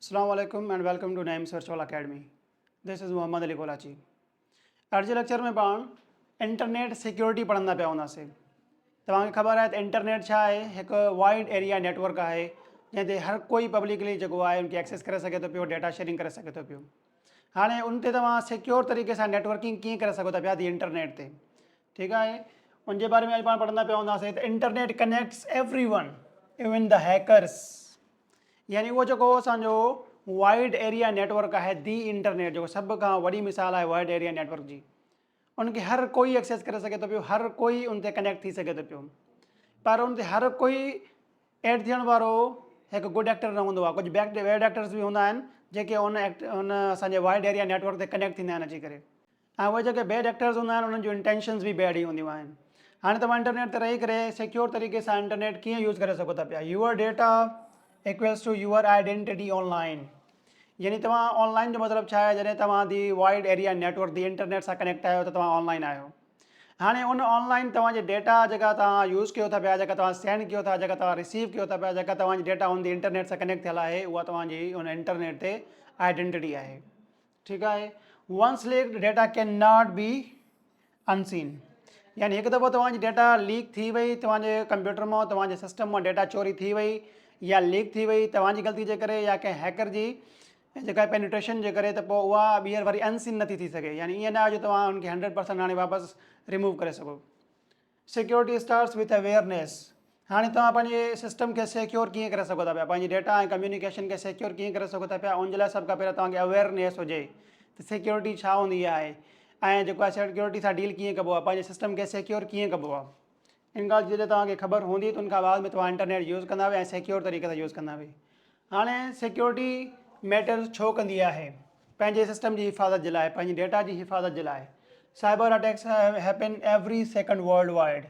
Assalamu alaikum and welcome to Naeem's Virtual Academy. This is Muhammad Ali Kolachi. अॼु जे lecture में पाण internet security पढ़ंदा पिया हूंदासीं। तव्हांखे ख़बर आहे त इंटरनेट छा आहे, हिकु वाइड एरिया नेटवर्क आहे जंहिं ते हर कोई पब्लिकली जेको आहे उनखे एक्सेस करे सघे थो पियो, डेटा शेयरिंग करे सघे थो पियो। हाणे उन ते तव्हां सिक्योर तरीक़े सां नेटवर्किंग कीअं करे सघो था पिया दी इंटरनेट ते, ठीकु आहे। उनजे बारे में अॼु पाण पढ़ंदा पिया हूंदासीं त internet connects everyone, even the hackers, यानी उहो जेको असांजो वाइड एरिया नेटवर्क आहे दी इंटरनेट, जेको सभ खां वॾी मिसाल आहे वाइड एरिया नेटवर्क जी, उनखे हर कोई एक्सेस करे सघे थो पियो, हर कोई उन ते कनेक्ट थी सघे थो पियो। पर उन ते हर कोई एड थियण वारो हिकु गुड एक्टर न हूंदो आहे। कुझु बैड एक्टर्स बि हूंदा आहिनि जेके उन असांजे वाइड एरिया नेटवर्क ते कनेक्ट थींदा आहिनि अची करे, ऐं उहे जेके बैड एक्टर्स हूंदा आहिनि उन्हनि जूं इंटेंशन्स बि बैड ई हूंदियूं आहिनि। हाणे तव्हां इंटरनेट ते रही करे सिक्योर तरीक़े सां इंटरनेट कीअं यूज़ करे सघो था पिया। Your data equals to your identity online, यानी तव्हां ऑनलाइन जो मतिलबु छा आहे, जॾहिं तव्हां the wide area network the internet सां कनेक्ट आहियो त तव्हां ऑनलाइन आहियो। हाणे उन ऑनलाइन तव्हांजे डेटा जेका तव्हां यूज़ कयो था पिया, जेका तव्हां सेंड कयो था, जेका तव्हां रिसीव कयो था पिया, जेका तव्हांजी डेटा उन इंटरनेट सां कनेक्ट थियल आहे, उहा तव्हांजी उन इंटरनेट ते आइडेंटिटी आहे, ठीकु आहे। Once leaked data can not be unseen, यानी हिकु दफ़ो तव्हांजी डेटा लीक थी वई, तव्हांजे कंप्यूटर मां, तव्हांजे सिस्टम मां डेटा चोरी थी वई या लीक थी वई तव्हांजी ग़लती जे करे या कंहिं हैकर जी जेका पेनिट्रेशन जे करे, त पोइ उहा ॿीहर वरी अनसीन नथी थी सघे। यानी ईअं न आहे जो तव्हां उनखे 100% हाणे वापसि रिमूव करे सघो। सिक्योरिटी स्टार्ट्स विथ अवेयरनेस, हाणे तव्हां पंहिंजे सिस्टम खे सिक्योर कीअं करे सघो था पिया, पंहिंजी डेटा ऐं कम्युनिकेशन खे सिक्योर कीअं करे सघो था पिया, उनजे लाइ सभ खां पहिरियों तव्हांखे अवेयरनेस हुजे त सिक्योरिटी छा हूंदी आहे ऐं जेको आहे सिक्योरिटी सां डील कीअं कबो आहे, पंहिंजे सिस्टम खे सिक्योर कीअं कबो आहे। इन ॻाल्हि जी जॾहिं तव्हांखे ख़बर हूंदी त उन खां बाद में तव्हां इंटरनेट यूज़ कंदा ऐं सिक्योर तरीक़े सां यूज़ कंदा। हाणे सिक्योरिटी मैटर्स छो कंदी आहे, पंहिंजे सिस्टम जी हिफ़ाज़त जे लाइ, पंहिंजी डेटा जी हिफ़ाज़त जे लाइ। Cyber attacks happen every second world wide,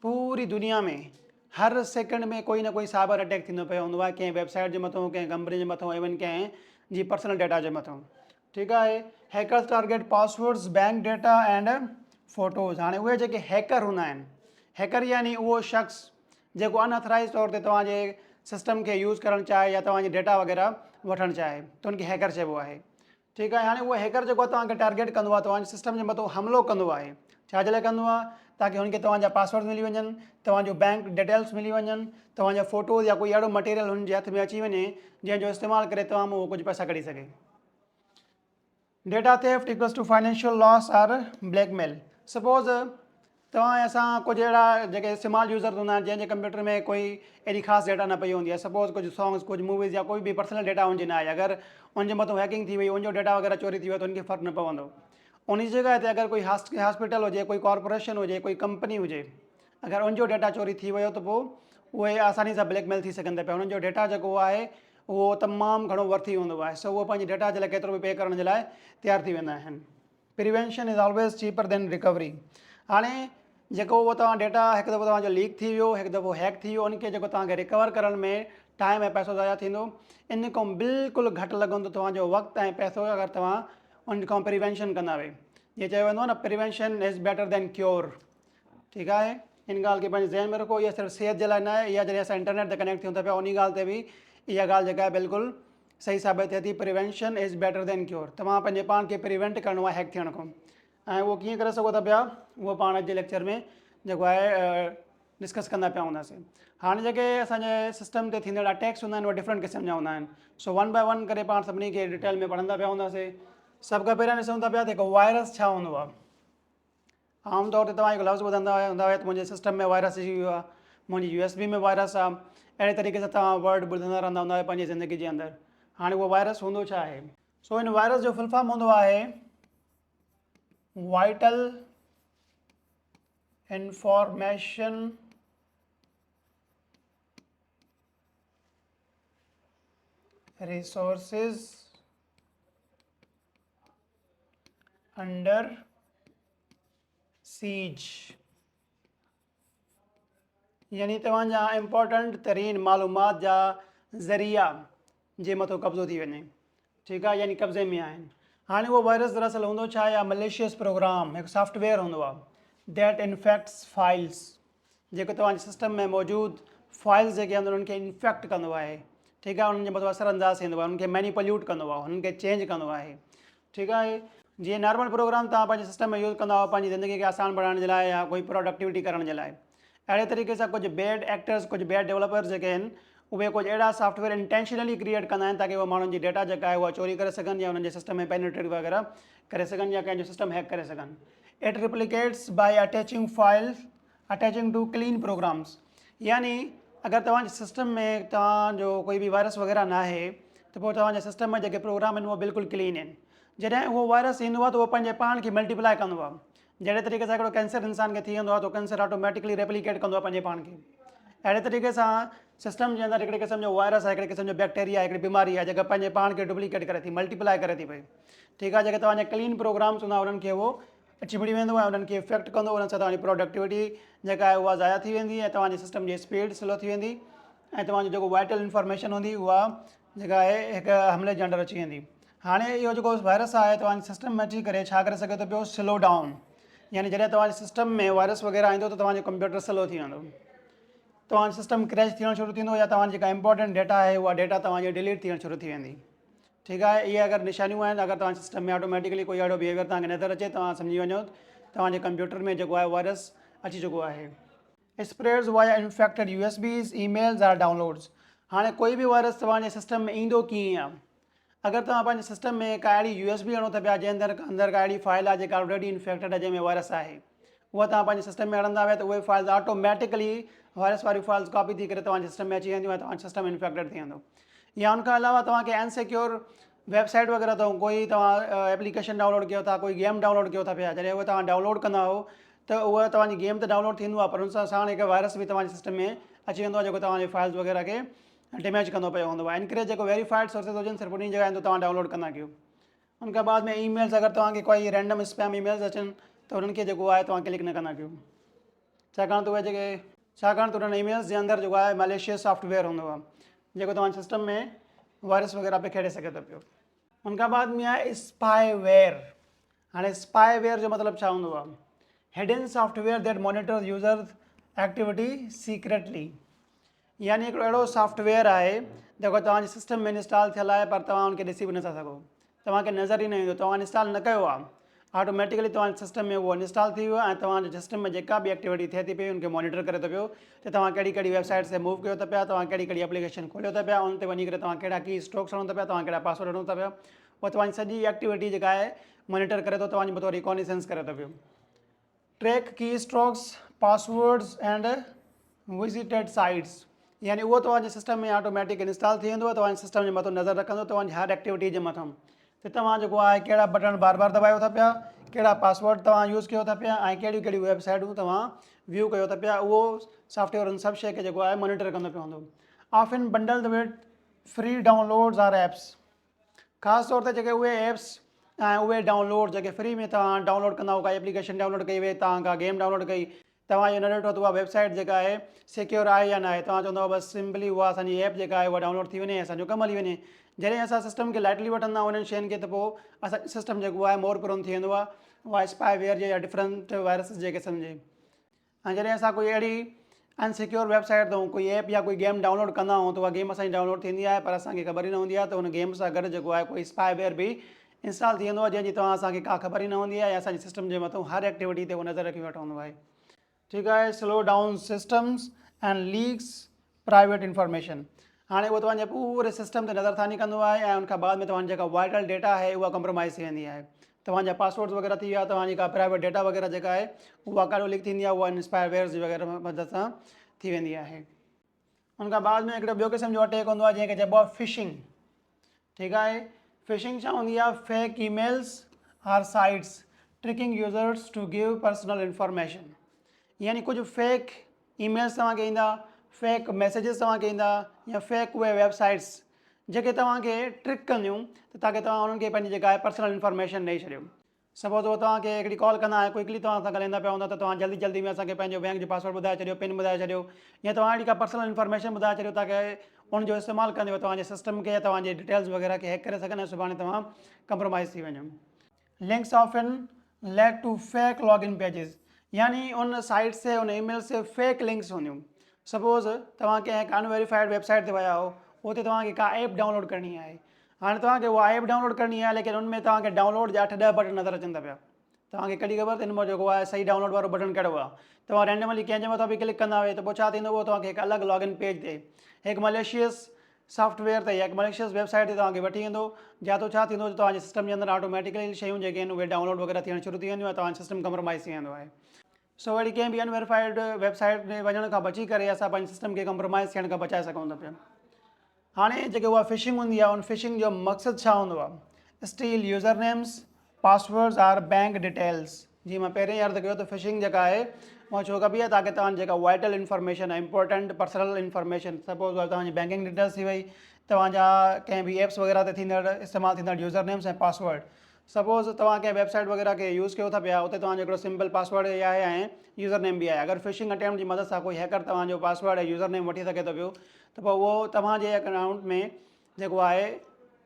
पूरी दुनिया में हर सेकेंड में कोई ना कोई साइबर अटैक थींदो पियो हूंदो आहे, कंहिं वेबसाइट जे मथां, कंहिं कंपनी जे मथां, इवन कंहिं जी पर्सनल डेटा जे मथां, ठीकु आहे। Hackers target passwords, bank data and photos, हाणे उहे जेके हैकर हूंदा आहिनि, हैकर यानी उहो शख़्स जेको अनऑथराइज़ तौर ते तव्हांजे सिस्टम खे यूज़ करणु चाहे या तव्हांजी डेटा वग़ैरह वठणु चाहे त उनखे हैकर चइबो आहे, ठीकु आहे। हाणे उहो हैकर जेको तव्हांखे टारगेट कंदो आहे, तव्हांजे सिस्टम जे मथां हमिलो कंदो आहे, छाजे लाइ कंदो आहे, ताकी हुनखे तव्हांजा पासवर्ड मिली वञनि, तव्हांजो बैंक डिटेल्स मिली वञनि, तव्हांजा फ़ोटोज़ या कोई अहिड़ो मटीरियल हुनजे हथ में अची वञे जंहिंजो इस्तेमालु करे तव्हां उहो कुझु पैसा कढी सघे। Data theft equals to financial loss or blackmail, suppose तव्हां ऐं असां कुझु अहिड़ा जेके स्मॉल यूज़र हूंदा आहिनि जंहिंजे कंप्यूटर में कोई एॾी ख़ासि डेटा न पई हूंदी आहे, सपोज़ कुझु सॉन्ग्स, कुझु मूवीज़ या कोई बि पर्सनल डेटा हुनजी न आहे, अगरि उनजे मथां हैकिंग थी वई, उनजो डेटा वग़ैरह चोरी थी वियो त उनखे फ़र्क़ु न पवंदो। उन जी जॻह ते अगरि कोई हॉस्पिटल हुजे, कोई कॉर्पोरेशन हुजे, कोई कंपनी हुजे, अगरि उनजो डेटा चोरी थी वियो त पोइ उहे आसानी सां ब्लैकमेल थी सघनि था पिया। उन्हनि जो डेटा जेको आहे उहो तमामु घणो वर्थी हूंदो आहे, सो उहो पंहिंजे डेटा जे लाइ केतिरो बि पे करण जे लाइ तयारु थी वेंदा आहिनि। Prevention is always cheaper than recovery, हाणे जेको उहो तव्हां डेटा हिकु दफ़ो तव्हांजो लीक थी वियो, हिकु दफ़ो हैक थी वियो, उनखे जेको तव्हांखे रिकवर करण में टाइम ऐं पैसो ज़ाया थींदो, इन खां बिल्कुलु घटि लॻंदो तव्हांजो वक़्तु ऐं पैसो अगरि तव्हां उन खां प्रिवेंशन कंदा वे। जीअं चयो वेंदो आहे न, prevention is better than cure, ठीकु आहे। इन ॻाल्हि खे पंहिंजे ज़हन में रखो, इहा सिर्फ़ु सिहत जे लाइ न आहे, इहा जॾहिं असां इंटरनेट ते कनेक्ट थियूं था पिया उन ॻाल्हि ते बि इहा ॻाल्हि जेका आहे बिल्कुलु सही साबित थिए थी। Prevention is better than cure, तव्हां पंहिंजे पाण खे प्रिवेंट करिणो आहे हैक थियण खां, ऐं उहो कीअं करे सघो था पिया, उहो पाण अॼु जे लेक्चर में जेको आहे डिस्कस कंदा पिया हूंदासीं। हाणे जेके असांजे सिस्टम ते थींदड़ अटैक्स हूंदा आहिनि उहे डिफरेंट क़िस्म जा हूंदा आहिनि, सो वन बाय वन करे पाण सभिनी खे डिटेल में पढ़ंदा पिया हूंदासीं। सभ खां पहिरियों ॾिसूं था पिया त हिकु वायरस छा हूंदो आहे। आमतौर ते तव्हां हिकु लफ़्ज़ ॿुधंदा हूंदा हुआ त मुंहिंजे सिस्टम में वायरस अची वियो आहे, मुंहिंजी USB में वायरस आहे, अहिड़े तरीक़े सां तव्हां वर्ड ॿुधंदा रहंदा हूंदा हुआ पंहिंजी ज़िंदगी जे अंदरि। हाणे उहो वायरस हूंदो छा आहे, सो हिन वायरस जो फुल फॉर्म हूंदो आहे vital information resources under seize, यानी तव्हांजा इम्पोर्टेंट तरीन मालूमात जा ज़रिया जे मथां कब्ज़ो थी वञे, ठीकु आहे, यानी कब्ज़े में आहिनि। हाणे उहो वायरस दरअसल हूंदो छा आहे, मलेशियस प्रोग्राम, हिकु सॉफ्टवेयर हूंदो आहे दैट इन्फेक्ट्स फाइल्स, जेको तव्हांजे सिस्टम में मौजूदु फाइल्स जेके आहिनि उन्हनि खे इन्फेक्ट कंदो आहे, ठीकु आहे, उन्हनि जे मथां असरअंदाज़ थींदो आहे, उनखे मैनिपुलेट कंदो आहे, हुननि खे चेंज कंदो आहे। ठीकु आहे, जीअं नॉर्मल प्रोग्राम तव्हां पंहिंजे सिस्टम में यूज़ कंदा पंहिंजी ज़िंदगी खे आसान बणाइण जे लाइ या कोई प्रोडक्टिविटी करण जे लाइ, अहिड़े तरीक़े सां कुझु बैड एक्टर्स, कुझु बैड डेवलपर्स जेके आहिनि, उहे कुझु अहिड़ा सॉफ्टवेयर इंटेंशनली क्रिएट कंदा आहिनि ताकी उहे माण्हुनि जी डेटा जेका आहे उहा चोरी करे सघनि या उन्हनि जे सिस्टम में पेनिट्रेट वग़ैरह करे सघनि या कंहिंजो सिस्टम हैक करे सघनि। It replicates by attaching files attaching to clean programs, यानी अगरि तव्हांजे सिस्टम में तव्हांजो कोई बि वायरस वग़ैरह न आहे त पोइ तव्हांजे सिस्टम में जेके प्रोग्राम आहिनि उहे बिल्कुलु क्लीन आहिनि। जॾहिं उहो वायरस ईंदो आहे त उहो पंहिंजे पाण खे मल्टीप्लाई कंदो आहे, जहिड़े तरीक़े सां हिकिड़ो कैंसर इंसान खे थी वेंदो आहे त कैंसर ऑटोमेटिकली रेप्लिकेट कंदो आहे पंहिंजे पाण खे। अहिड़े तरीक़े सां सिस्टम जे अंदरि हिकिड़े क़िस्म जो वायरस आहे, हिकिड़े क़िस्म जो बैक्टीरिया आहे, हिकिड़ी बीमारी आहे जेका पंहिंजे पाण खे डुप्लीकेट करे थी, मल्टीप्लाई करे थी पई। ठीकु आहे, जेके तव्हांजे क्लीन प्रोग्राम्स हूंदा उन्हनि खे उहो अची मिली वेंदो आहे, उन्हनि खे इफेक्ट कंदो, उन्हनि सां तव्हांजी प्रोडक्टिविटी जेका आहे उहा ज़ाया थी वेंदी ऐं तव्हांजी सिस्टम जी स्पीड स्लो थी वेंदी ऐं तव्हांजो जेको वाइटल इंफॉर्मेशन हूंदी उहा जेका आहे हिकु हमले जे अंडर अची वेंदी। हाणे इहो जेको वायरस आहे तव्हांजे सिस्टम में अची करे छा करे सघे थो पियो, स्लो डाउन, यानी जॾहिं तव्हांजे सिस्टम में वायरस वग़ैरह ईंदो त तव्हांजो कंप्यूटर स्लो थी वेंदो, तव्हांजो सिस्टम क्रैश थियणु शुरू थींदो या तव्हांजी जेका इंपॉर्टेंट डेटा आहे उहा डेटा तव्हांजी डिलीट थियणु शुरू थी वेंदी। ठीकु आहे, इहे अगरि निशानियूं आहिनि, अगरि तव्हांजे सिस्टम में ऑटोमेटिकली कोई अहिड़ो बिहेवियर तव्हांखे नज़र अचे तव्हां सम्झी वञो तव्हांजे कंप्यूटर में जेको आहे वायरस अची चुको आहे। Spreads via infected USBs, emails or downloads. हाणे कोई बि वायरस तव्हांजे सिस्टम में ईंदो कीअं आहे, अगरि तव्हां पंहिंजे सिस्टम में का अहिड़ी यूएसबी हणो था पिया जंहिं अंदरि का अहिड़ी फाइल आहे जेका ऑलरेडी इन्फेक्टेड आहे, जंहिंमें वायरस आहे, उहा तव्हां पंहिंजे सिस्टम में हणंदा हुआ त उहे फाइल्स ऑटोमेटिकली वायरस वारी फाइल्स कॉपी थी करे तव्हांजे सिस्टम में अची वेंदियूं ऐं तव्हांजो सिस्टम इन्फेक्टेड थी वेंदो। या उनखां अलावा तव्हांखे अनसिक्योर वेबसाइट वग़ैरह अथव, कोई तव्हां एप्लीकेशन डाउनलोड कयो था, कोई गेम डाउनलोड कयो था पिया, जॾहिं उहे तव्हां डाउनलोड कंदा हो त उहा तव्हांजी गेम त डाउनलोड थींदो आहे पर उन सां साण हिकु वायरस बि तव्हांजे सिस्टम में अची वेंदो आहे जेको तव्हांजी फाइल्स वग़ैरह खे डैमेज कंदो पियो हूंदो आहे। इन करे जेको वेरीफाइड सोर्सिस हुजनि सिर्फ़ु उन जॻह तव्हां डाउनलोड कंदा कयो। उनखां बाद में ईमेल्स, अगरि तव्हांखे कोई रैंडम स्पैम ईमेल्स अचनि त उन्हनि खे जेको आहे तव्हां क्लिक न कंदा कयो, छाकाणि त उहे उन्हनि ईमेल्स जे अंदरि जेको आहे मलेशियस सॉफ्टवेयर हूंदो आहे जेको तव्हांजे सिस्टम में वायरस वग़ैरह पे खेड़े सघे थो पियो। उनखां बाद में आहे स्पाईवेयर। हाणे स्पाईवेयर जो मतिलबु छा हूंदो आहे, hidden software that monitors users activity secretly, यानी हिकिड़ो अहिड़ो सॉफ्टवेयर आहे जेको तव्हांजे सिस्टम में इंस्टॉल थियल आहे पर तव्हां उनखे ॾिसी बि नथा सघो, तव्हांखे नज़र ई न ईंदो, तव्हां इंस्टॉल न कयो आहे, ऑटोमेटिकली तव्हांजे सिस्टम में उहो इंस्टॉल थी वियो आहे ऐं तव्हांजे सिस्टम में जेका बि एक्टिविटी थिए थी पई उनखे मॉनिटर करे थो पियो त तव्हां कहिड़ी कहिड़ी वेबसाइट ते मूव कयो था पिया, तव्हां कहिड़ी कहिड़ी एप्लीकेशन खोलियो था पिया, उन ते वञी करे तव्हां कहिड़ा की स्ट्रोक्स हणो था पिया, तव्हां कहिड़ा पासवर्ड हणो था पिया, उहो तव्हांजी सॼी एक्टिविटी जेका आहे मॉनिटर करे थो, तव्हांजे मथां रिकॉग्निसेंस करे थो पियो। ट्रैक की strokes, passwords and visited sites, यानी उहो तव्हांजे सिस्टम में ऑटोमेटिक इंस्टॉल थी वेंदो आहे, तव्हांजे सिस्टम जे मथां नज़र रखंदो तव्हांजी हर एक्टिविटी जे मथां त तव्हां जेको आहे कहिड़ा बटन बार बार दबायो था पिया, कहिड़ा पासवर्ड तव्हां यूज़ कयो था पिया ऐं कहिड़ियूं कहिड़ियूं वेबसाइटूं तव्हां व्यू कयो था पिया, उहो सॉफ्टवेयर उन सभु शइ खे जेको आहे मॉनिटर कंदो पियो हूंदो। Often bundled with free downloads or apps, ख़ासि तौर ते जेके उहे एप्स ऐं उहे डाउनलोड जेके फ्री में तव्हां डाउनलोड कंदा का एप्लीकेशन डाउनलोड कई हुई, तव्हां का गेम डाउनलोड कई, तव्हां इहो न ॾिठो त उहा वेबसाइट जेका आहे सिक्योर आहे या न आहे, तव्हां चवंदव बसि सिंपली उहा असांजी ऐप जेका आहे उहा डाउनलोड थी वञे, असांजो कमु हली वञे। जॾहिं असां सिस्टम खे लाइटली वठंदा आहियूं उन्हनि शयुनि खे त पोइ असांजो सिस्टम जेको आहे मोर प्रोन थी वेंदो आहे, उहा स्पाईवेयर जे या डिफरेंट वायरसिस जे क़िस्म जे। ऐं जॾहिं असां कोई अहिड़ी अनसिक्योर वेबसाइट तां कोई ऐप या कोई गेम डाउनलोड कंदा आहियूं त उहा गेम असांजी डाउनलोड थींदी आहे पर असांखे ख़बर ई न हूंदी आहे त हुन गेम सां गॾु जेको आहे कोई स्पाईवेयर बि इंस्टॉल थी वेंदो आहे जंहिंजी तव्हां असांखे का ख़बर ई न हूंदी आहे या असांजे सिस्टम जे मथां हर एक्टिविटी ते उहो नज़र रखी वेठो हूंदो आहे। ठीकु आहे, slow down systems and leaks private information, हाणे उहो तव्हांजे पूरे सिस्टम ते नज़रसानी कंदो आहे ऐं उनखां बाद में तव्हांजी जेका वाइटल डेटा आहे उहा कंप्रोमाइज़ थी वेंदी आहे, तव्हांजा पासवर्ड्स वग़ैरह थी विया, तव्हांजी का प्राइवेट डेटा वग़ैरह जेका आहे उहा काॾो लीक थींदी आहे, उहा स्पाईवेयर्स वग़ैरह मदद सां थी वेंदी आहे। उनखां बाद में हिकिड़ो ॿियो क़िस्म जो अटैक हूंदो आहे जंहिंखे चइबो आहे फिशिंग। ठीकु आहे, फिशिंग छा हूंदी आहे, fake emails or sites tricking users to give personal information, यानी कुझु फेक ईमेल्स तव्हांखे ईंदा, फेक मैसेजिस तव्हांखे ईंदा या फेक उहे वेबसाइट्स जेके तव्हांखे ट्रिक कंदियूं त ताकी तव्हां उन्हनि खे पंहिंजी जेका आहे पर्सनल इंफॉर्मेशन ॾेई छॾियो। सपोज़ उहो तव्हांखे हिकिड़ी कॉल कंदा ऐं क्विकली तव्हां सां ॻाल्हाईंदा पिया हूंदा त तव्हां जल्दी जल्दी में असांखे पंहिंजो बैंक जो पासवर्ड ॿुधाए छॾियो, पिन ॿुधाए छॾियो या तव्हां अहिड़ी का पर्सनल इंफॉर्मेशन ॿुधाए छॾियो ताकी उनजो इस्तेमालु कंदे तव्हांजे सिस्टम खे या तव्हांजे डिटेल्स वग़ैरह खे हैक करे सघनि ऐं सुभाणे तव्हां कंप्रोमाइज़ थी वञो। Links often led to fake login pages, यानी उन साइट से उन ईमेल से फेक लिंक्स हूंदियूं। सपोज़ तव्हां कंहिं अनवेरीफाइड वेबसाइट ते विया हो, उते तव्हांखे का ऐप डाउनलोड करणी आहे। हाणे तव्हांखे उहा ऐप डाउनलोड करणी आहे, लेकिन उनमें तव्हांखे डाउनलोड जा 8-10 बटन नज़र अचनि था पिया। तव्हांखे कॾहिं ख़बर त हिन में जेको आहे सही डाउनलोड वारो बटन कहिड़ो आहे। तव्हां रैंडमली कंहिंजे मथां बि क्लिक कंदा त पोइ छा थींदो, उहो तव्हांखे हिकु अलॻि लॉगिन पेज ते हिकु मलेशियस सॉफ्टवेयर ते या हिकु मलेशियस वेबसाइट ते तव्हांखे वठी वेंदो, जिते छा थींदो तव्हांजे सिस्टम जे अंदरि ऑटोमेटिकली शयूं जेके आहिनि उहे डाउनलोड वग़ैरह थियणु शुरू थी वेंदियूं ऐं तव्हांजो सिस्टम कंप्रोमाइज़ थी वेंदो आहे। सो वरी कंहिं बि अनवेरीफाइड वेबसाइट में वञण खां बची करे असां पंहिंजे सिस्टम खे कंप्रोमाइज़ थियण खां बचाए सघूं था पिया। हाणे जेके उहा फिशिंग हूंदी आहे, उन फिशिंग जो मक़सदु छा हूंदो आहे? Steal user names, passwords or bank details. जीअं मां पहिरियों ई अर्ज़ु कयो त फिशिंग जेका आहे उहा छो कबी आहे, ताकी तव्हांजी जेका वाइटल इंफॉर्मेशन आहे, इंपॉर्टेंट पर्सनल इंफॉर्मेशन, सपोज़ तव्हांजी बैंकिंग डिटेल्स थी वई, तव्हांजा कंहिं बि एप्स वग़ैरह ते थींदड़ इस्तेमालु थींदड़ यूज़र नेम्स ऐं पासवर्ड। सपोज़ तव्हां कंहिं वेबसाइट वग़ैरह खे यूज़ कयो था पिया, उते तव्हांजो हिकिड़ो सिंपल पासवर्ड आहे ऐं यूज़र नेम बि आहे। अगरि फिशिंग अटैम्प्ट जी मदद सां कोई हैकर तव्हांजो पासवर्ड ऐं यूज़र नेम वठी सघे थो पियो, त पोइ उहो तव्हांजे अकाउंट में जेको आहे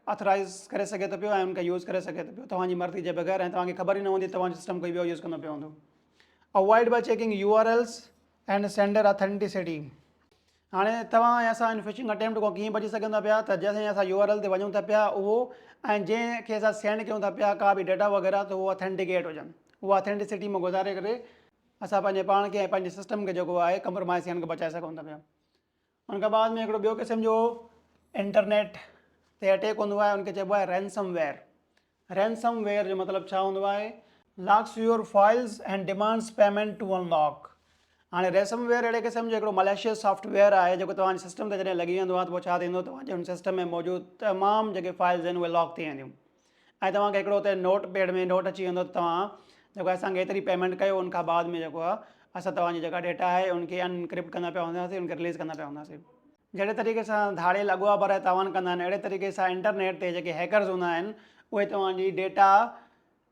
ऑथराइज़ करे सघे थो पियो ऐं उनखे यूज़ करे सघे थो पियो तव्हांजी मर्ज़ी जे बग़ैर, ऐं तव्हांखे ख़बर ई न हूंदी तव्हांजो सिस्टम कोई ॿियो यूज़ कंदो पियो हूंदो। Avoid by checking URLs and sender authenticity. हाणे तव्हां ऐं असां इन फिशिंग अटैम्प्ट खां कीअं बची सघंदा पिया, त जॾहिं असां URL ते वञूं था पिया उहो ऐं जंहिंखे असां सेंड कयूं था पिया का बि डेटा वग़ैरह, त उहो ऑथेंटिकेट हुजनि। उहा ऑथेंटिसिटी में गुज़ारे करे असां पंहिंजे पाण खे ऐं पंहिंजे सिस्टम खे जेको आहे कंप्रोमाइज़ थियण खां बचाए सघूं था पिया। उन खां बाद में हिकिड़ो ॿियो क़िस्म जो इंटरनेट ते अटैक हूंदो आहे, उनखे चइबो आहे रैंसमवेयर। रैंसमवेयर जो मतिलबु छा हूंदो आहे? Locks your files and demands payment to unlock. हाणे रैंसमवेयर अहिड़े क़िस्म जो हिकिड़ो मलेशियस सॉफ्टवेयर आहे जेको तव्हांजे सिस्टम ते जॾहिं लॻी वेंदो आहे, त पोइ छा थींदो, तव्हांजे उन सिस्टम में मौजूदु तमामु जेके फाइल्स आहिनि उहे लॉक थी वेंदियूं ऐं तव्हांखे हिकिड़ो हुते नोट पैड में नोट अची वेंदो, त तव्हां जेको असांखे एतिरी पेमेंट कयो, उनखां बाद में जेको आहे असां तव्हांजी जेका डेटा आहे उनखे अनक्रिप्ट कंदा पिया हूंदासीं, उनखे रिलीज़ कंदा पिया हूंदासीं। जहिड़े तरीक़े सां धाड़े अॻुवा भराए तावान कंदा आहिनि, अहिड़े तरीक़े सां इंटरनेट ते जेके हैकर्स हूंदा आहिनि उहे तव्हांजी डेटा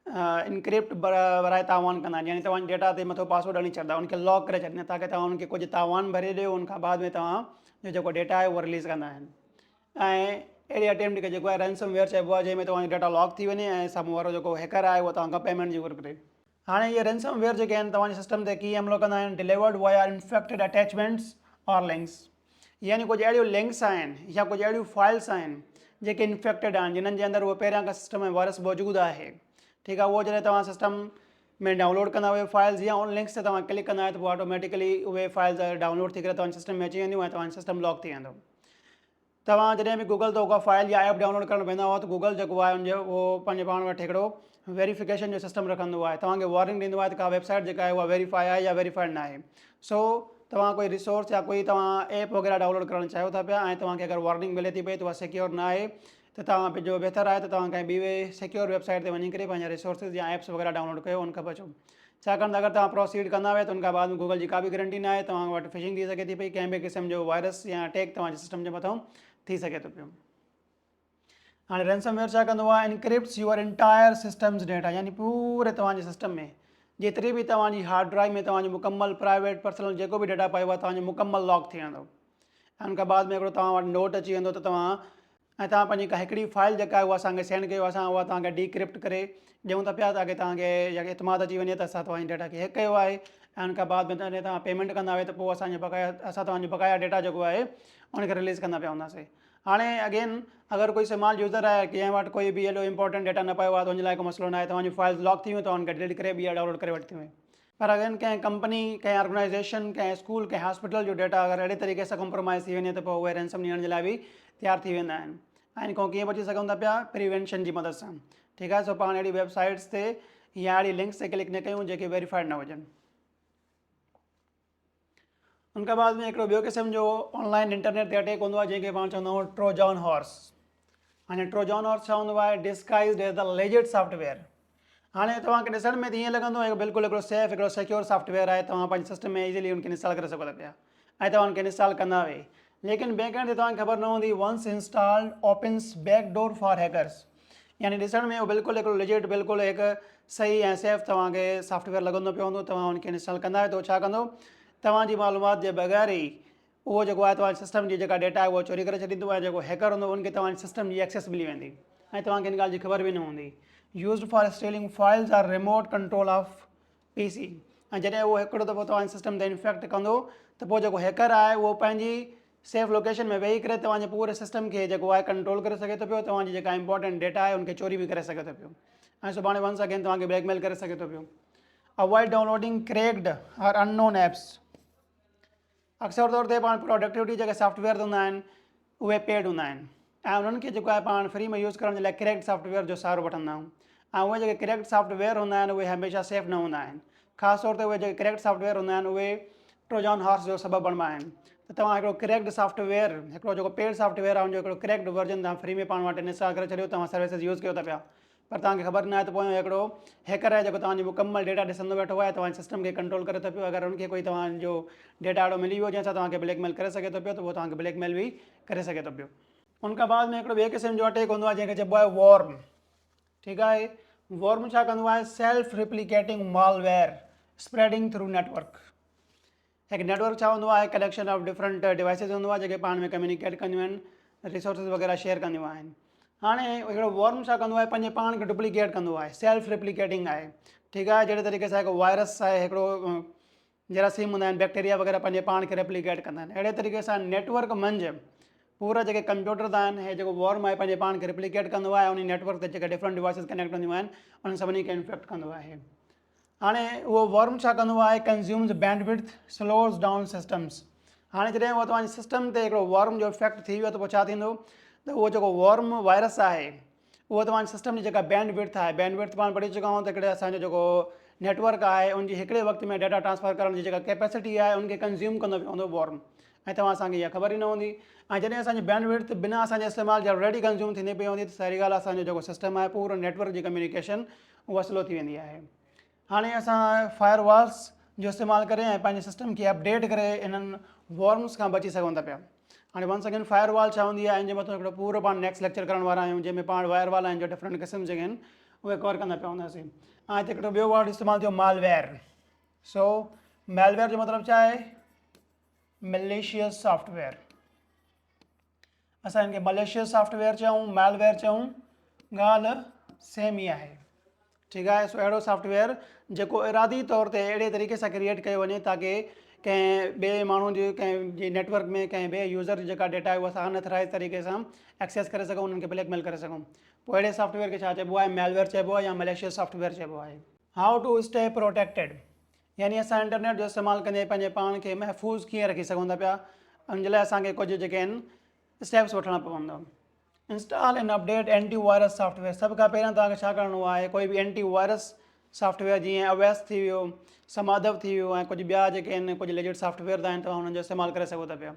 इनक्रिप्ट बराए तावान कंदा आहिनि, यानी तव्हांजी डेटा ते मथो पासवर्ड हणी छॾंदा, उनखे लॉक करे छॾींदा ताकी तव्हां उनखे कुझु तावान भरे ॾियो, उनखां बाद में तव्हांजो जेको डेटा आहे उहो रिलीज़ कंदा आहिनि। ऐं अहिड़ी अटैम्प्ट खे जेको आहे रैंसमवेयर चइबो आहे, जंहिंमें तव्हांजी डेटा लॉक थी वञे ऐं साम्हूं वारो जेको हैकर आहे उहो तव्हांखां पेमेंट जी घुर करे। हाणे इहे रैंसमवेयर जेके आहिनि तव्हांजे सिस्टम ते कीअं हमिलो कंदा आहिनि? डिलीवर्ड वाया इन्फेक्टेड अटैचमेंट्स और लिंक्स। यानी कुझु अहिड़ियूं लिंक्स आहिनि या कुझु अहिड़ियूं फाइल्स आहिनि जेके इन्फेक्टेड आहिनि, जिन्हनि जे अंदरि उहो पहिरियां खां सिस्टम में वायरस मौजूदु आहे। ठीकु आहे, उहो जॾहिं तव्हां सिस्टम में डाउनलोड कंदा उहे फाइल्स या उन लिंक्स ते तव्हां क्लिक कंदा त पोइ ऑटोमेटिकली उहे फाइल्स डाउनलोड थी करे तव्हांजे सिस्टम में अची वेंदियूं ऐं तव्हांजो सिस्टम लॉक थी वेंदो। तव्हां जॾहिं बि गूगल ते उहा फाइल या ऐप डाउनलोड करणु वेंदा हुआ, त गूगल जेको आहे उनजो उहो पंहिंजे पाण वटि हिकिड़ो वेरिफिकेशन जो सिस्टम रखंदो आहे, तव्हांखे वॉर्निंग ॾींदो आहे त का वेबसाइट जेका आहे उहा वेरीफाई आहे या वेरीफाइड न आहे। सो तव्हां कोई रिसोर्स या कोई तव्हां ऐप वग़ैरह डाउनलोड करणु चाहियो था पिया ऐं तव्हांखे अगरि वॉर्निंग मिले थी पई त उहा सिक्योर न आहे, त तव्हां पंहिंजो बहितर आहे त तव्हां कंहिं ॿी सिक्योर वेबसाइट ते वञी करे पंहिंजा रिसोर्सिस या ऐप्स वग़ैरह डाउनलोड कयो, उनखां बचो। छाकाणि त अगरि तव्हां प्रोसीड कंदा हुआ त उनखां बाद में गूगल जी का बि गारंटी न आहे, तव्हां वटि फिशिंग थी सघे थी पई, कंहिं बि क़िस्म जो वायरस या अटैक तव्हांजे सिस्टम जे मथां थी सघे थो पियो। हाणे रैंसमवेयर छा कंदो आहे? इनक्रिप्ट्स यूअर इंटायर सिस्टम्स डेटा, यानी पूरे तव्हांजे सिस्टम में जेतिरी बि तव्हांजी हार्ड ड्राइव में तव्हांजी मुकमल प्राइवेट पर्सनल जेको बि डेटा पियो आहे तव्हांजो मुकमल लॉक थी वेंदो ऐं उनखां बाद में हिकिड़ो तव्हां वटि नोट अची वेंदो त तव्हां पंहिंजी का हिकिड़ी फाइल जेका आहे उहा असांखे सेंड कयो, असां उहा तव्हांखे डिक्रिप्ट करे ॾियूं था पिया ताकी तव्हांखे एतमाद अची वञे त असां तव्हांजी डेटा खे हैक कयो आहे ऐं उनखां बाद में जॾहिं तव्हां पेमेंट कंदा हुआ त पोइ असां तव्हांजो बक़ाया डेटा जेको आहे उनखे रिलीज़ कंदा पिया हूंदासीं। हाणे अगेन अगरि कोई स्मॉल यूज़र आहे कंहिं वटि कोई बि एॾो इंपॉर्टेंट डेटा न पियो आहे त उनजे लाइ को मसइलो न आहे, तव्हांजी फाइल्स लॉक थी वियूं, तव्हां उनखे डिलीट करे ॿिया डाउनलोड करे वठी वञे। पर अगरि कंहिं कंपनी, कंहिं ऑर्गेनाइज़ेशन, कंहिं स्कूल, कंहिं हॉस्पिटल जो डेटा अगरि अहिड़े तरीक़े सां कॉम्प्रोमाइज़ थी वञे त पोइ उहे रैंसम ॾियण जे लाइ बि तयारु थी वेंदा आहिनि। ऐं इन खां कीअं बची सघूं था पिया? प्रिवेंशन जी मदद सां। ठीकु आहे, सो पाण अहिड़ी वेबसाइट्स ते या अहिड़ी लिंक्स ते क्लिक न कयूं जेके वेरीफाइड न हुजनि। उनखां बाद में हिकिड़ो ॿियो क़िस्म जो ऑनलाइन इंटरनेट ते अटैक हूंदो आहे जंहिंखे पाण चवंदा आहियूं ट्रोजन हॉर्स। हाणे ट्रोजन हॉर्स छा हूंदो आहे? Disguised as the legit software. हाणे तव्हांखे ॾिसण में त ईअं लॻंदो आहे बिल्कुलु हिकिड़ो सेफ, हिकिड़ो सिक्योर सॉफ्टवेयर आहे, तव्हां पंहिंजे सिस्टम में इज़ीली उनखे इंस्टॉल करे सघो था पिया ऐं तव्हां उनखे इंस्टॉल कंदा वे, लेकिन ॿिए कंहिं ते तव्हांखे ख़बर न हूंदी once installed opens backdoor for hackers. यानी ॾिसण में उहो बिल्कुलु हिकिड़ो लेजिट, बिल्कुलु हिकु सही ऐं सेफ तव्हांखे सॉफ्टवेयर लॻंदो पियो हूंदो, तव्हां उनखे इंस्टॉल कंदा त छा कंदो? तव्हांजी मालूमात जे बग़ैर ई उहो जेको आहे तव्हांजे सिस्टम जी जेका डेटा आहे उहो चोरी करे छॾींदो ऐं जेको हैकर हूंदो उनखे तव्हांजे सिस्टम जी एक्सेस मिली वेंदी ऐं तव्हांखे इन ॻाल्हि जी ख़बर बि न हूंदी। Used for stealing files or remote control of PC। ऐं जॾहिं उहो हिकिड़ो दफ़ो तव्हांजे सिस्टम ते इन्फेक्ट कंदो त पोइ जेको हैकर आहे उहो पंहिंजी सेफ लोकेशन में वेही करे तव्हांजे पूरे सिस्टम खे जेको आहे कंट्रोल करे सघे थो पियो, तव्हांजी जेका इंपॉर्टेंट डेटा आहे उनखे चोरी बि करे सघे थो पियो ऐं सुभाणे वंस अगेन तव्हांखे ब्लैकमेल करे सघे थो पियो। अवॉइड डाउनलोडिंग क्रेक्ड और अननोन एप्स। अक्सर तौर ते पाण प्रोडक्टिविटी जेके सॉफ्टवेयर हूंदा आहिनि उहे पेड हूंदा आहिनि ऐं उन्हनि खे जेको आहे पाण फ्री में यूज़ करण जे लाइ क्रेक्ड सॉफ्टवेयर जो सहारो वठंदा आहियूं ऐं उहे जेके क्रेक्ड सॉफ्टवेयर हूंदा आहिनि उहे हमेशह सेफ न हूंदा आहिनि। ख़ासि तौर ते उहे जेके क्रेक्ड सॉफ्टवेयर हूंदा आहिनि उहे ट्रोजन हॉर्स जो सबबु बणिबा आहिनि। त तव्हां हिकिड़ो क्रेक्ड सॉफ्टवेयर, हिकिड़ो जेको पेड सॉफ्टवेयर आहे उनजो हिकिड़ो क्रेक्ड वर्जन तव्हां फ्री में पाण वटि इंस्टॉल करे छॾियो, तव्हां सर्विसिस यूज़ कयो था पिया, पर तव्हांखे ख़बर न आहे त पोइ हिकिड़ो हैकर आहे जेको तव्हांजी मुकमल डेटा ॾिसंदो वेठो आहे, तव्हांजे सिस्टम खे कंट्रोल करे थो पियो। अगरि उनखे कोई तव्हांजो डेटा अहिड़ो मिली वियो जंहिंसां तव्हांखे ब्लैकमेल करे सघे थो पियो त उहो तव्हांखे ब्लैकमेल बि करे सघे थो पियो। उनखां बाद में हिकिड़ो ॿिए क़िस्म जो अटैक हूंदो आहे जंहिंखे चइबो आहे वॉर्म। ठीकु आहे, वॉर्म छा कंदो आहे? Self replicating malware spreading through network. हिकु नेटवर्क छा हूंदो आहे? कलेक्शन ऑफ डिफरेंट डिवाइसिस हूंदो आहे जेके पाण में कम्युनिकेट कंदियूं आहिनि, रिसोर्सिस वग़ैरह शेयर कंदियूं आहिनि। हाणे हिकिड़ो वॉर्म छा कंदो आहे? पंहिंजे पाण खे डुप्लीकेट कंदो आहे, सेल्फ रिप्लिकेटिंग आहे। ठीकु आहे, जहिड़े तरीक़े सां हिकु वायरस आहे, हिकिड़ो जरासीम हूंदा आहिनि, बैक्टीरिया वग़ैरह पंहिंजे पाण खे रेप्लिकेट कंदा आहिनि, अहिड़े तरीक़े सां नेटवर्क मंझि पूरा जेके कंप्यूटर आहिनि, हे जेको वॉर्म आहे पंहिंजे पाण खे रिप्लिकेट कंदो आहे, उन नेटवर्क ते जेके डिफरेंट डिवाइसिस कनेक्ट हूंदियूं आहिनि उन्हनि सभिनी खे इन्फेक्ट कंदो आहे। हाणे उहो वॉर्म छा कंदो आहे? कंज़्यूम्स बैंडविड्थ, स्लोज़ डाउन सिस्टम्स। हाणे जॾहिं उहो तव्हांजे सिस्टम ते हिकिड़ो वॉर्म जो इफेक्ट थी वियो त पोइ छा थींदो? त उहो जेको वॉर्म वायरस आहे उहो तव्हांजे सिस्टम जी जेका बैंडविड्थ आहे, बैंडविड्थ पाण पढ़ी चुका आहियूं त हिकिड़े असांजो जेको नेटवर्क आहे उनजी हिकिड़े वक़्त में डेटा ट्रांसफर करण जी जेका कैपेसिटी आहे उनखे कंज़्यूम कंदो पियो हूंदो वॉर्म, ऐं तव्हां असांखे इहा ख़बर ई न हूंदी। ऐं जॾहिं असांजी बैंडविड्थ बिना असांजे इस्तेमाल जे ऑलरेडी कंज़्यूम थींदी पई हूंदी त सारी ॻाल्हि असांजो जेको सिस्टम आहे पूरो नेटवर्क जी कम्युनिकेशन उहा स्लो थी वेंदी आहे। हाणे असां फायरवॉल्स जो इस्तेमालु करे ऐं पंहिंजे सिस्टम खे अपडेट करे इन्हनि वॉर्म्स खां बची सघूं था पिया। हाणे वंस अगेन फायरवॉल छा हूंदी आहे, इन जे मथां हिकिड़ो पूरो पाण नेक्स्ट लेक्चर करण वारा आहियूं जंहिंमें पाण फायरवॉल आहिनि जो डिफरेंट क़िस्म जेके आहिनि उहे कवर कंदा पिया हूंदासीं। ऐं हिते हिकिड़ो ॿियो वर्ड इस्तेमालु थियो मालवेयर। सो मालवेयर जो मतिलबु छा आहे? Malicious software. असां हिनखे मलेशियस सॉफ्टवेयर चऊं, मालवेयर चऊं, ॻाल्हि सेम ई आहे। ठीकु आहे, सो अहिड़ो सॉफ्टवेयर जेको इरादी तौर ते अहिड़े तरीक़े सां क्रिएट कयो वञे ताकी कंहिं ॿिए माण्हू जी कंहिं जे नेटवर्क में कंहिं ॿिए यूज़र जी जेका डेटा आहे उहा असां अनऑथराइज़ तरीक़े सां एक्सेस करे सघूं, उन्हनि खे ब्लैकमेल करे सघूं। पोइ अहिड़े सॉफ्टवेयर खे छा चइबो आहे? मालवेयर चइबो आहे या मलेशियस सॉफ्टवेयर चइबो आहे। हाउ टू स्टे प्रोटेक्टेड, यानी असां इंटरनेट जो इस्तेमालु कंदे पंहिंजे पाण खे महफ़ूज़ कीअं रखी सघूं था पिया, उन जे लाइ असांखे कुझु जेके आहिनि स्टेप्स वठणा पवंदा। Install and update anti virus software. सभ खां पहिरियों तव्हांखे छा करिणो आहे? कोई बि एंटी वायरस सॉफ्टवेयर जीअं अवैस थी वियो, समाधव थी वियो, ऐं कुझु ॿिया जेके आहिनि कुझु लेजिट सॉफ्टवेयर आहिनि तव्हां हुननि जो इस्तेमालु करे सघो था पिया।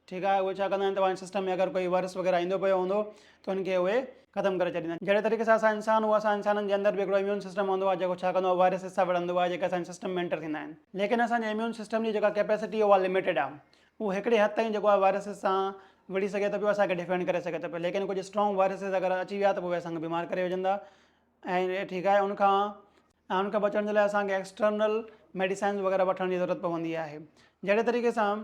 ठीकु आहे, उहे छा कंदा आहिनि? तव्हांजे सिस्टम में अगरि कोई वायरस वग़ैरह ईंदो पियो हूंदो त उनखे उहे ख़तमु करे छॾींदा आहिनि। जहिड़े तरीक़े सां असां इंसान हुआ, असां इंसाननि जे अंदरि बि हिकिड़ो इम्यून सिस्टम हूंदो आहे जेको छा कंदो आहे? वायरसिस सां विढ़ंदो आहे जेके असांजे सिस्टम में एंटर थींदा आहिनि। लेकिन असांजे इम्यून सिस्टम जी जेका कैपेसिटी आहे उहा लिमिटेड आहे, उहो हिकिड़े हद ताईं जेको आहे वायरसिस सां विढ़ी सघे थो पियो, असांखे डिफेंड करे सघे थो पियो। लेकिन कुझु स्ट्रॉन्ग वायरसिस अगरि अची विया त पोइ असांखे बीमार करे विझंदा। ऐं ठीकु आहे, उनखां बचण जे लाइ असांखे एक्सटर्नल मेडिसाइन्स वग़ैरह वठण जी ज़रूरत पवंदी आहे। जहिड़े तरीक़े सां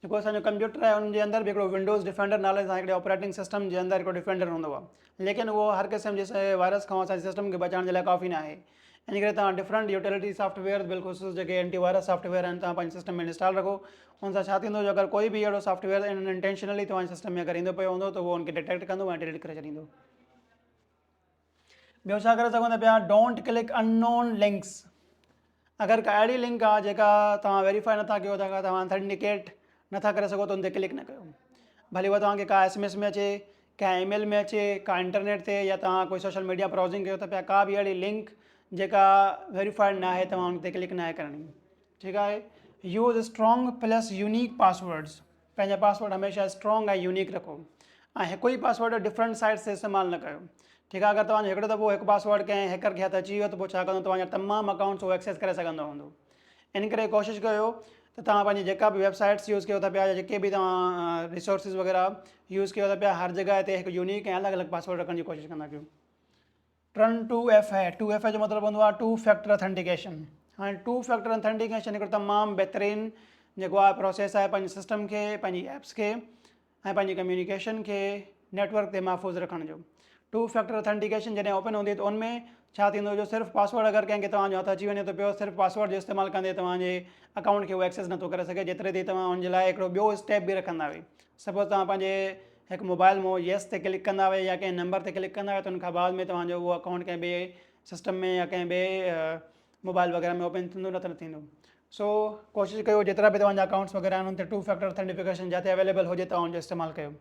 जेको असांजो कंप्यूटर आहे उनजे अंदरि बि हिकिड़ो विंडोज़ डिफेंडर नाले सां हिकिड़े ऑपरेटिंग सिस्टम जे अंदरि हिकिड़ो डिफेंडर हूंदो आहे, लेकिन उहो हर क़िस्म जे वायरस खां असांजे सिस्टम खे बचाइण जे लाइ काफ़ी न आहे। इन करे तव्हां डिफरेंट यूटिलिटी सॉफ्टवेयर बिल्कुलु जेके एंटी वायरस सॉफ्टवेयर आहिनि तव्हां पंहिंजे सिस्टम में इंस्टॉल रखो। उन सां छा थींदो? जो अगरि कोई बि अहिड़ो सॉफ्टवेयर इंटेंशनली तव्हांजे सिस्टम में अगरि ईंदो पियो हूंदो त उहो उनखे डिटेक्ट कंदो ऐं डिलीट करे छॾींदो। ॿियो छा करे सघूं था पिया? Don't click unknown links. अगरि का अहिड़ी लिंक आहे जेका तव्हां वेरीफाई नथा कयो, तव्हां ऑथेंटिकेट नथा करे सघो त उन ते क्लिक न कयो। भले उहा तव्हांखे का SMS में अचे, कंहिं ईमेल में अचे, का इंटरनेट ते, या तव्हां कोई सोशल मीडिया ब्राउज़िंग कयो था पिया, का बि अहिड़ी लिंक जेका वेरीफाइड न आहे तव्हां उन ते क्लिक न आहे करणी। ठीकु आहे, use strong plus unique passwords. पंहिंजा पासवर्ड हमेशह स्ट्रॉन्ग ऐं यूनिक रखो ऐं हिकु ई पासवर्ड डिफरेंट साइट्स ते इस्तेमालु न कयो। ठीकु आहे, अगरि तव्हांजो हिकिड़ो दफ़ो हिकु पासवर्ड कंहिं हैकर खे हथु अची वियो त पोइ छा कंदो? तव्हांजा तमामु अकाउंट्स उहो एक्सेस करे सघंदो हूंदो। इन करे कोशिशि कयो त तव्हां पंहिंजी जेका बि वेबसाइट्स यूज़ कयो था पिया, या जेके बि तव्हां रिसोर्सिस वग़ैरह यूज़ कयो था पिया, हर जॻह ते हिकु यूनिक ऐं अलॻि अलॻि पासवर्ड रखण जी कोशिशि कंदा कयो। Turn 2FA। 2FA जो मतिलबु हूंदो आहे टू फैक्टर ऑथेंटिकेशन। हाणे टू फैक्टर ऑथेंटिकेशन हिकिड़ो तमामु बहितरीनु जेको आहे प्रोसेस आहे पंहिंजे सिस्टम खे, पंहिंजी एप्स खे ऐं पंहिंजी कम्युनिकेशन खे नेटवर्क ते महफ़ूज़ रखण जो। टू फैक्टर ऑथेंटिकेशन जॾहिं ओपन हूंदी त उनमें छा थींदो जो सिर्फ़ु पासवर्ड अगरि कंहिंखे तव्हांजो हथ अची वञे थो पियो सिर्फ़ु पासवर्ड जो इस्तेमालु कंदे तव्हांजे अकाउंट खे उहो एक्सेस नथो करे सघे जेतिरे ते तव्हां उनजे लाइ हिकिड़ो ॿियो स्टेप बि रखंदा हुए सपोज़ तव्हां पंहिंजे हिकु मोबाइल मां येस ते क्लिक कंदा हुए या कंहिं नंबर ते क्लिक कंदा हुए त उनखां बाद में तव्हांजो उहो अकाउंट कंहिं ॿिए सिस्टम में या कंहिं ॿिए मोबाइल वग़ैरह में ओपन थींदो न त न थींदो सो कोशिशि कयो जेतिरा बि तव्हांजा अकाउंट्स वग़ैरह आहिनि उन ते टू फैक्टर ऑथेंटिफिकेशन जिते अवेलेबल हुजे तव्हां उनजो इस्तेमालु कयो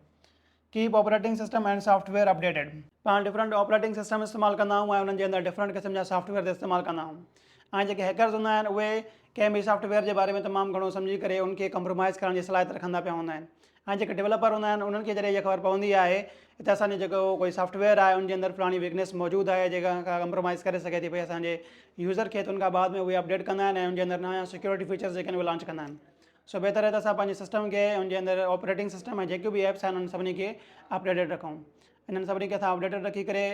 keep operating system and software updated पाण डिफरेंट ऑपरेटिंग सिस्टम इस्तेमालु कंदा आहियूं ऐं उन्हनि जे अंदरि डिफरेंट क़िस्म जा सॉफ्टवेयर ते इस्तेमालु कंदा आहियूं ऐं जेके हैकर्स हूंदा आहिनि उहे कंहिं बि सॉफ्टवेयर जे बारे में तमामु घणो सम्झी करे उनखे कंप्रोमाइज़ करण जी सलाहियत रखंदा पिया हूंदा आहिनि ऐं जेके डेवलपर हूंदा आहिनि उन्हनि खे जॾहिं इहा ख़बर पवंदी आहे त असांजो जेको कोई सॉफ्टवेयर आहे उनजे अंदरि फलाणी वीकनेस मौजूदु आहे जेका खां कंप्रोमाइज़ करे सघे थी पई असांजे यूज़र खे त उनखां बाद में उहे अपडेट कंदा आहिनि ऐं उनजे अंदरि नया सिक्योरिटी फीचर्स जेके आहिनि उहे लॉन्च कंदा आहिनि सो बहितर आहे त असां पंहिंजे सिस्टम खे उनजे अंदरि ऑपरेटिंग सिस्टम ऐं जेके बि एप्स आहिनि उन सभिनी खे अपडेटेड रखूं इन्हनि सभिनी खे असां अपडेटेड रखी करे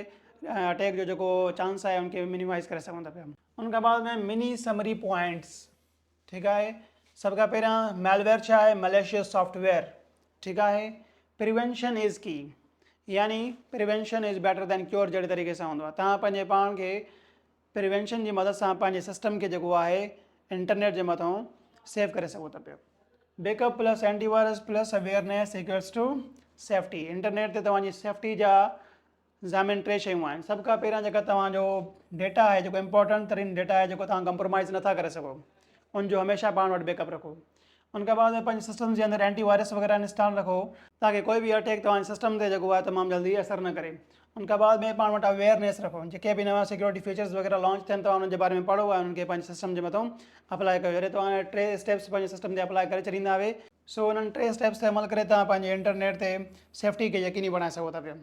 अटैक जो जेको चांस आहे उनखे मिनिमाइज़ करे सघूं था पिया उनखां बाद में मिनी समरी पॉइंट्स ठीकु आहे सभ खां पहिरियां मेलवेयर छा आहे मलेशियस सॉफ्टवेयर ठीकु आहे प्रिवेंशन इज़ की यानी prevention is better than cure जहिड़े तरीक़े सां हूंदो आहे तव्हां पंहिंजे पाण खे प्रिवेंशन जी मदद सां पंहिंजे सिस्टम खे जेको आहे इंटरनेट जे मथां सेव करे सघो था पिया backup plus antivirus plus awareness equals to safety internet ते तव्हांजी सेफ्टी जा ज़ामिन टे शयूं आहिनि सभ खां पहिरियां जेका तव्हांजो डेटा आहे जेको इंपॉर्टेंट तरीन डेटा आहे जेको तव्हां कंप्रोमाइज़ नथा करे सघो उनजो हमेशह पाण वटि बैकअप रखो उनखां बाद में पंहिंजे सिस्टम जे अंदरि एंटीवायरस वग़ैरह इंस्टॉल रखो ताकी कोई बि अटैक तव्हांजे सिस्टम ते जेको आहे तमामु जल्दी असरु न करे उनखां बाद में पाण वटि अवेयरनेस रखो जेके बि नवां सिक्योरिटी फीचर्स वग़ैरह लॉन्च थियनि तव्हां उनजे बारे में पढ़ो ऐं उनखे पंहिंजे सिस्टम जे मथां अप्लाई कयो जॾहिं तव्हां टे स्टेप्स पंहिंजे सिस्टम ते अप्लाई करे छॾींदा हुए सो उन्हनि टे स्टेप्स ते अमल करे तव्हां पंहिंजे इंटरनेट ते सेफ्टी खे यकीनी बणाए सघो था पिया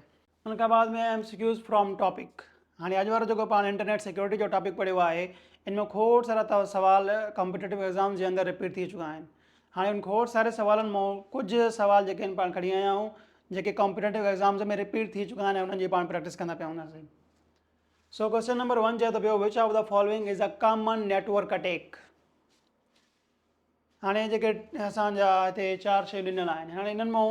उनखां बाद में MCQs फ्रॉम टॉपिक हाणे अॼु वारो जेको पाण इंटरनेट सिक्योरिटी जो टॉपिक पढ़ियो आहे इनमें खोड़ सारा सवाल कॉम्पिटेटिव एग्ज़ाम्स जे अंदरि रिपीट थी चुका आहिनि हाणे उन खोड़ सारे सवालनि मां कुझु सवाल जेके आहिनि पाण खणी आया आहियूं जेके कॉम्पिटेटिव एग्ज़ाम्स में रिपीट थी चुका आहिनि ऐं उन्हनि जी पाण प्रैक्टिस कंदा पिया हूंदासीं सो क्वेश्चन नंबर 1 चए थो पियो which of the following is a common network attack हाणे जेके असांजा हिते 4 शयूं ॾिनल आहिनि हाणे इन्हनि मां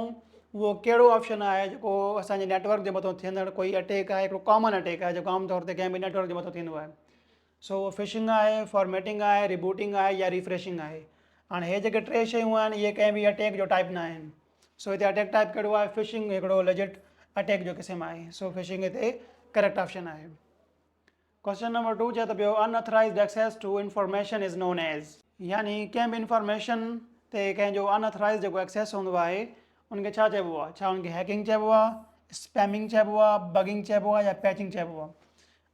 उहो कहिड़ो ऑप्शन आहे जेको असांजे नेटवर्क जे मथां थियंदड़ कोई अटैक आहे हिकिड़ो कॉमन अटैक आहे जेको आमतौर ते कंहिं बि नेटवर्क जे मथां थींदो आहे सो फिशिंग आहे फॉर्मेटिंग आहे रिबूटिंग आहे या रिफ्रेशिंग आहे हाणे हे जेके टे शयूं आहिनि इहे कंहिं बि अटैक जो टाइप न आहिनि सो हिते अटैक टाइप कहिड़ो आहे फिशिंग हिकिड़ो लेजिट अटैक जो क़िस्म आहे सो फिशिंग हिते करेक्ट ऑप्शन आहे क्वेश्चन नंबर 2 चए थो पियो unauthorised access to information is known as यानी कंहिं बि इंफॉर्मेशन ते कंहिंजो अनऑथराइज़ जेको एक्सेस हूंदो आहे उनखे छा चइबो आहे छा उनखे हैकिंग चइबो आहे स्पैमिंग चइबो आहे बगिंग चइबो आहे या पैचिंग चइबो आहे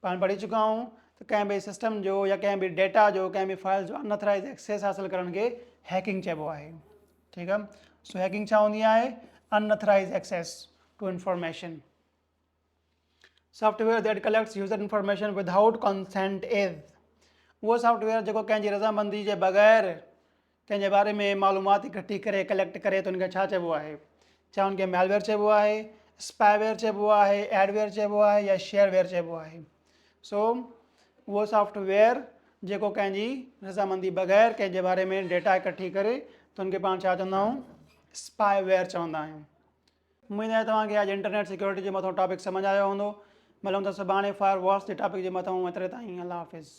पाण पढ़ी चुका आहियूं त कंहिं बि सिस्टम जो या कंहिं बि डेटा जो कंहिं बि फाइल जो अनऑथराइज़ एक्सेस हासिलु करण खे हैकिंग चइबो आहे ठीकु आहे सो हैकिंग छा हूंदी आहे unauthorise access to information software that collects user information without consent is उहो सॉफ्टवेयर जेको कंहिंजी रज़ामंदी जे बग़ैर कंहिंजे बारे में मालूमात इकट्ठी करे कलेक्ट करे त उनखे छा चइबो आहे छा उनखे मेलवेयर चइबो आहे स्पाइवेयर चइबो आहे एडवेयर चइबो आहे या शेयरवेयर चइबो आहे सो उहो सॉफ्टवेयर जेको कंहिंजी रज़ामंदी बग़ैर कंहिंजे बारे में डेटा इकट्ठी करे त उनखे पाण छा चवंदा आहियूं स्पाइवेयर चवंदा आहियूं उमेदु आहे तव्हांखे अॼु इंटरनेट सिक्योरिटी जे मथां टॉपिक सम्झ आयो हूंदो मिलूं था सुभाणे फायर वॉल्स जे टॉपिक जे मथां एतिरे ताईं अल्लाह हाफ़िज़